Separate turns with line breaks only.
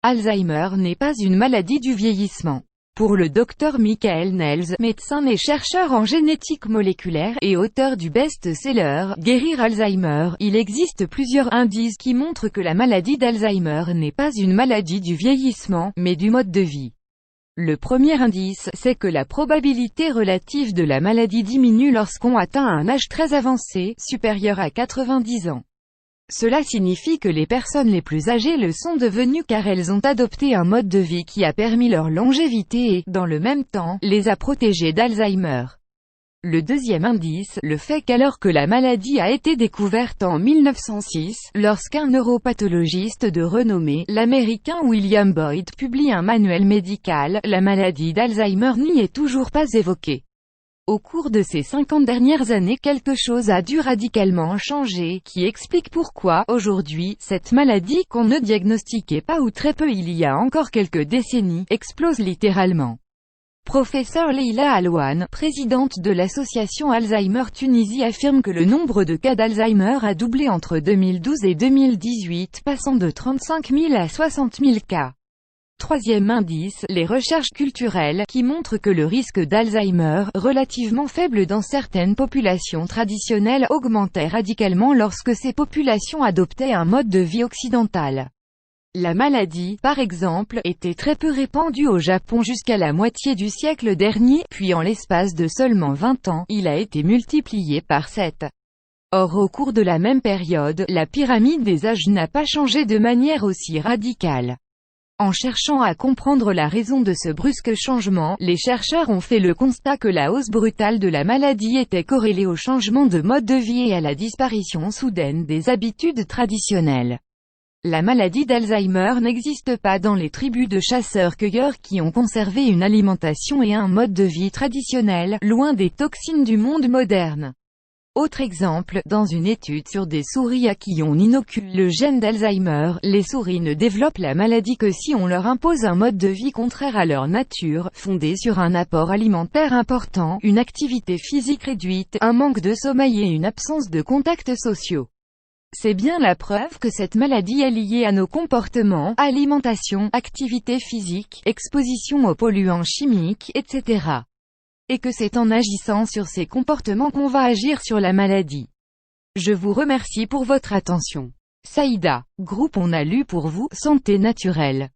Alzheimer n'est pas une maladie du vieillissement. Pour le Dr Michael Nels, médecin et chercheur en génétique moléculaire, et auteur du best-seller « Guérir Alzheimer », il existe plusieurs indices qui montrent que la maladie d'Alzheimer n'est pas une maladie du vieillissement, mais du mode de vie. Le premier indice, c'est que la probabilité relative de la maladie diminue lorsqu'on atteint un âge très avancé, supérieur à 90 ans. Cela signifie que les personnes les plus âgées le sont devenues car elles ont adopté un mode de vie qui a permis leur longévité et, dans le même temps, les a protégées d'Alzheimer. Le deuxième indice, le fait qu'alors que la maladie a été découverte en 1906, lorsqu'un neuropathologiste de renommée, l'américain William Boyd, publie un manuel médical, la maladie d'Alzheimer n'y est toujours pas évoquée. Au cours de ces 50 dernières années, quelque chose a dû radicalement changer, qui explique pourquoi, aujourd'hui, cette maladie qu'on ne diagnostiquait pas ou très peu il y a encore quelques décennies, explose littéralement. Professeur Leila Alouane, présidente de l'association Alzheimer Tunisie, affirme que le nombre de cas d'Alzheimer a doublé entre 2012 et 2018, passant de 35 000 à 60 000 cas. Troisième indice, les recherches culturelles, qui montrent que le risque d'Alzheimer, relativement faible dans certaines populations traditionnelles, augmentait radicalement lorsque ces populations adoptaient un mode de vie occidental. La maladie, par exemple, était très peu répandue au Japon jusqu'à la moitié du siècle dernier, puis en l'espace de seulement 20 ans, il a été multiplié par 7. Or au cours de la même période, la pyramide des âges n'a pas changé de manière aussi radicale. En cherchant à comprendre la raison de ce brusque changement, les chercheurs ont fait le constat que la hausse brutale de la maladie était corrélée au changement de mode de vie et à la disparition soudaine des habitudes traditionnelles. La maladie d'Alzheimer n'existe pas dans les tribus de chasseurs-cueilleurs qui ont conservé une alimentation et un mode de vie traditionnel, loin des toxines du monde moderne. Autre exemple, dans une étude sur des souris à qui on inocule le gène d'Alzheimer, les souris ne développent la maladie que si on leur impose un mode de vie contraire à leur nature, fondé sur un apport alimentaire important, une activité physique réduite, un manque de sommeil et une absence de contacts sociaux. C'est bien la preuve que cette maladie est liée à nos comportements, alimentation, activité physique, exposition aux polluants chimiques, etc. Et que c'est en agissant sur ces comportements qu'on va agir sur la maladie. Je vous remercie pour votre attention. Saïda, groupe On a lu pour vous, Santé naturelle.